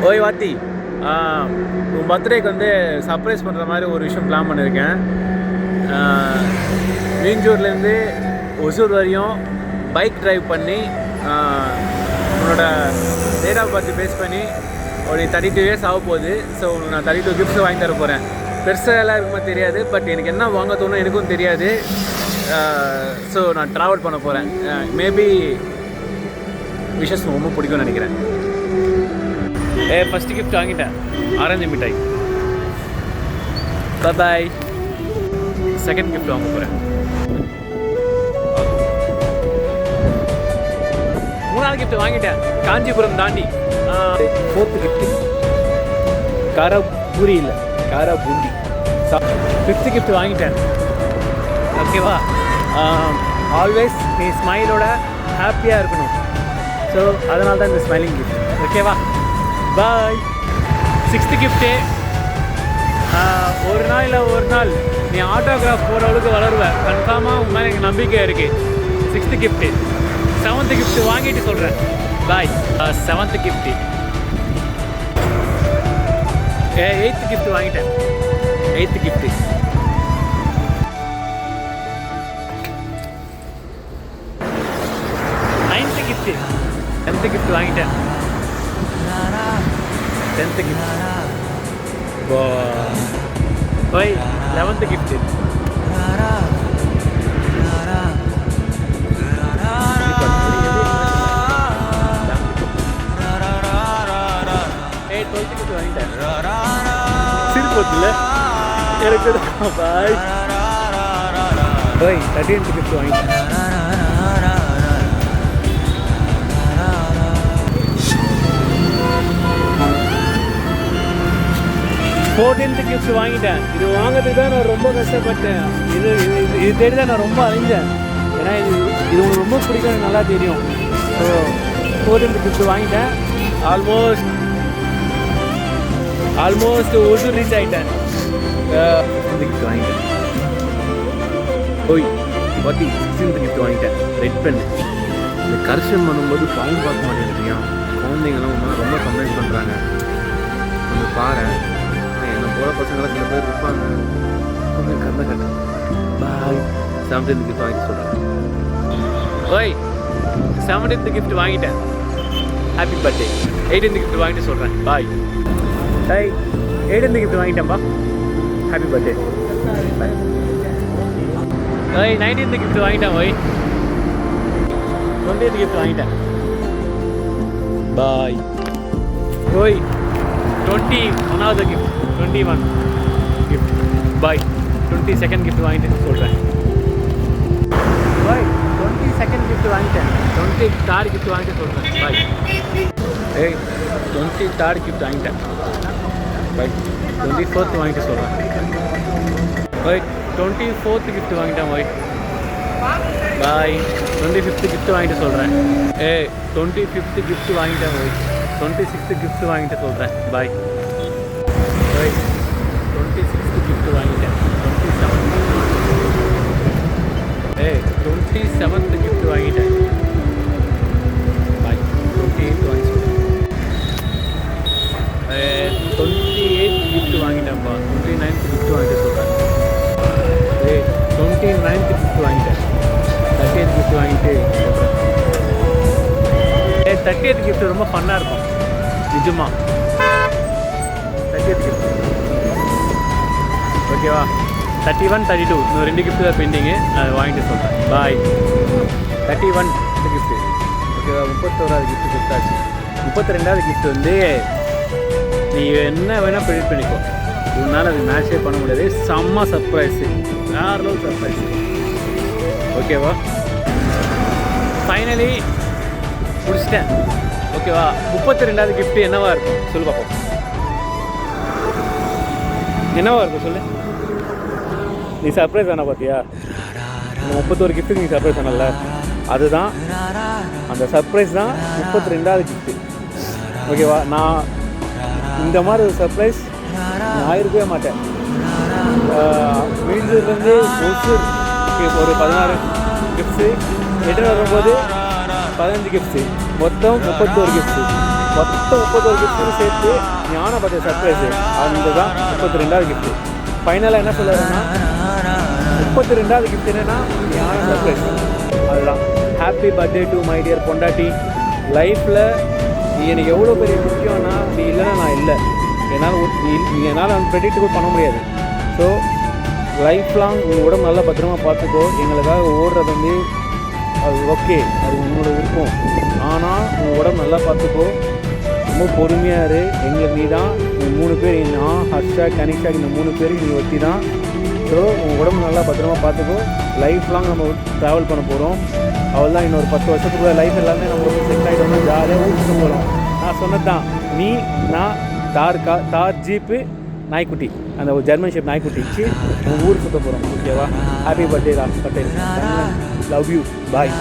ஓய் வாத்தி, உன் பர்த்டேக்கு வந்து சர்ப்ரைஸ் பண்ணுற மாதிரி ஒரு விஷயம் பிளான் பண்ணியிருக்கேன். மீஞ்சூர்லேருந்து ஒசூர் வரையும் பைக் ட்ரைவ் பண்ணி உன்னோட டேட் ஆஃப் பர்த் பேஸ் பண்ணி ஒரு 32 இயர்ஸ் ஆக போகுது. ஸோ உனக்கு நான் 32 கிஃப்ட்ஸ் வாங்கி தர போகிறேன். பெருசாக எல்லாம் இருக்குமா தெரியாது, பட் எனக்கு என்ன வாங்க தோணும் எனக்கும் தெரியாது. ஸோ நான் ட்ராவல் பண்ண போகிறேன். மேபி விஷஸ் ரொம்ப பிடிக்கும்னு நினைக்கிறேன். ஃபஸ்ட்டு கிஃப்ட் வாங்கிட்டேன், ஆரஞ்சு மிட்டாய். பாய். செகண்ட் கிஃப்ட் வாங்க போகிறேன். மூணாவது கிஃப்ட் வாங்கிட்டேன், காஞ்சிபுரம் தாண்டி. ஃபோர்த்து கிஃப்ட்டு காரா பூரி இல்லை, காரா பூந்தி. ஃபிஃப்த்து கிஃப்ட் வாங்கிட்டேன். ஓகேவா? ஆல்வேஸ் நீ ஸ்மைலோட ஹாப்பியாக இருக்கணும். ஸோ அதனால தான் இந்த ஸ்மைலிங் கிஃப்ட். ஓகேவா? பாய். சிக்ஸ்த்து கிஃப்ட்டு, ஒரு நாள் இல்லை ஒரு நாள் நீ ஆட்டோகிராஃப் போகிற அளவுக்கு வளருவேன். கன்ஃபார்மாக உன் மேலே எனக்கு நம்பிக்கை இருக்குது. Sixth gift. செவன்த்து கிஃப்ட்டு வாங்கிட்டு சொல்கிறேன். Bye. Seventh gift. Eighth gift வாங்கிட்டேன். Eighth gift. Ninth gift. 10th gift வாங்கிட்டேன். 10th gift. போய் 11th கிஃப்ட். 12th கிஃப்ட் வாங்கிட்டேன். சிரிப்போத்துல எனக்கு பாய். போய் 13th கிஃப்ட் வாங்கிட்டேன். 14th கிஃப்ட் வாங்கிட்டேன். இது வாங்கிறதுக்கு தான் நான் ரொம்ப கஷ்டப்பட்டேன். இது தேடி தான் நான் ரொம்ப அலைஞ்சேன். ஏன்னா இது உங்களுக்கு ரொம்ப பிடிக்கும், எனக்கு நல்லா தெரியும். ஸோ 14th கிஃப்ட் வாங்கிட்டேன். ஆல்மோஸ்ட் ஒசூர் ரீச் ஆகிட்டேன். 15th கிஃப்ட் வாங்கிட்டேன். ஓய் பாட்டி, 16th கிஃப்ட் வாங்கிட்டேன். Red pen. இந்த கரெக்ஷன் பண்ணும்போது பாயிண்ட் பார்க்க மாட்டேங்கிறீங்க. குழந்தைங்களாம் ஒன்றா ரொம்ப கம்ப்ளைண்ட் பண்ணுறாங்க. கொஞ்சம் பாரு. என்னை போல பசங்களாம் சில பேர் இருப்பாங்க, கொஞ்சம் கண்ணை கட்டு. பாய். 17th கிஃப்ட் வாங்கி சொல்கிறேன். ஓய் 17th கிஃப்ட் வாங்கிட்டேன். Happy birthday. 18th கிஃப்ட் வாங்கிட்டு சொல்கிறேன். பாய். பாய். 18th கிஃப்ட் வாங்கிட்டேன்ப்பா. Happy birthday. பாய். ஓய் 19th கிஃப்ட் வாங்கிட்டேன். ஓய் 20th கிஃப்ட் வாங்கிட்டேன். பாய். ஓய் 21வது கிஃப்ட். 21 கிஃப்ட். பாய். 22nd கிஃப்ட் வாங்கிட்டு சொல்கிறேன். பாய். 22nd கிஃப்ட் வாங்கிட்டேன். 23rd கிஃப்ட் வாங்கிட்டு சொல்கிறேன். பாய். 23rd கிஃப்ட் வாங்கிட்டேன். பாய். 24th வாங்கிட்டு சொல்கிறேன். பாய். 24th கிஃப்ட் வாங்கிட்டேன். பாய். பாய். 25th கிஃப்ட் வாங்கிட்டு சொல்கிறேன். 25th கிஃப்ட் வாங்கிட்டேன். பாய். 26th கிஃப்ட் வாங்கிட்டு சொல்கிறேன். பாய். பாய். 26th கிஃப்ட் வாங்கிட்டேன். 27th கிஃப்ட் வாங்கிட்டேன். பாய். 28th வாங்கி சொல்கிறேன். 28th gift வாங்கிட்டேன்ப்பா. 29th கிஃப்ட் வாங்கிட்டு சொல்கிறேன். 29th கிஃப்ட் வாங்கிட்டேன். 30th கிஃப்ட் வாங்கிட்டு சொல்கிறேன். 30th கிஃப்ட் ரொம்ப ஃபன்னாக இருக்கும் நிஜமா. 30th கிஃப்ட் ஓகேவா? 31, 32 இன்னும் 2 கிஃப்ட் தான் பெண்டிங்கு. அதை வாங்கிட்டு சொல்கிறேன். பாய். 31 கிஃப்ட்டு ஓகேவா? 31வது கிஃப்ட் கொடுத்தாச்சு. 32வது கிஃப்ட் வந்து நீ என்ன வேணால் ப்ரெடிக்ட் பண்ணிக்கோ, உன்னால் அது மேட்சே பண்ண முடியாது. செம்ம சர்ப்ரைஸு, வேறு லெவல் சர்ப்ரைஸு. ஓகேவா? ஃபைனலி முடிச்சிட்டேன். ஓகேவா? 32வது கிஃப்ட்டு என்னவா இருக்கும் சொல்லு பார்ப்போம். என்னவா இருக்கும் சொல்லு. நீ சர்ப்ரைஸ் தானே பார்த்தியா? இந்த 31 கிஃப்ட்டுக்கு நீ சர்ப்ரைஸ் தானல்ல, அதுதான் அந்த சர்ப்ரைஸ் தான் 32வது கிஃப்ட்டு. ஓகேவா? நான் இந்த மாதிரி ஒரு சர்ப்ரைஸ் நான் ஆயிருக்கவே மாட்டேன். மீஞ்சூர்லேருந்து ஒசூர் ஒரு 16 கிஃப்ட்ஸு, ரிட்டர்ன் வரும்போது 15 கிஃப்ட்ஸு, மொத்தம் 31 கிஃப்ட்ஸு. மொத்தம் 31 கிஃப்ட்டு சேர்த்து ஞான பர்த்டே சர்ப்ரைஸு அந்த தான் 32வது கிஃப்ட்டு. ஃபைனலாக என்ன சொல்லுறேன்னா 32வது கிஃப்ட் என்னென்னா ஞான சர்ப்ரைஸ். அதுதான் happy birthday to my dear பொண்டாட்டி. லைஃப்பில் நீ எனக்கு எவ்வளோ பெரிய முக்கியம்னா நீ இல்லைன்னா நான் இல்லை. என்னால் அந்த ப்ரெடிக்ட் கூட பண்ண முடியாது. ஸோ லைஃப் லாங் உங்கள் உடம்பு நல்லா பத்திரமா பார்த்துக்கோ. எங்களுக்காக ஓடுறது வந்து அது ஓகே, அது உன்னோட விருப்பம். ஆனால் உங்கள் உடம்பு நல்லா பார்த்துக்கோ, ரொம்ப பொறுமையாக இரு. எங்களுக்கு நீ தான் 3 பேர், நான் ஹர்ஷா கனிஷா இந்த 3 பேருக்கு நீ ஒத்தி தான். ஸோ உங்கள் உடம்பு நல்லா பத்திரமா பார்த்துக்கோ. லைஃப் லாங் நம்ம ட்ராவல் பண்ண போகிறோம். அவள் தான் இன்னொரு 10 வருஷத்துக்குள்ள லைஃப் எல்லாமே நம்ம செட் ஆகிட்டோம்னா ஜாலியாக ஊருக்கு போகிறோம். நான் சொன்னது தான், நீ நான் தார் ஜீப்பு நாய்க்குட்டி, அந்த ஒரு ஜெர்மன் ஷேப் நாய்க்குட்டி வச்சு உங்கள் ஊருக்கு சுற்ற போகிறோம். ஓகேவா? ஹாப்பி பர்த்டே ரா பட்டேல். Love you. பாய்.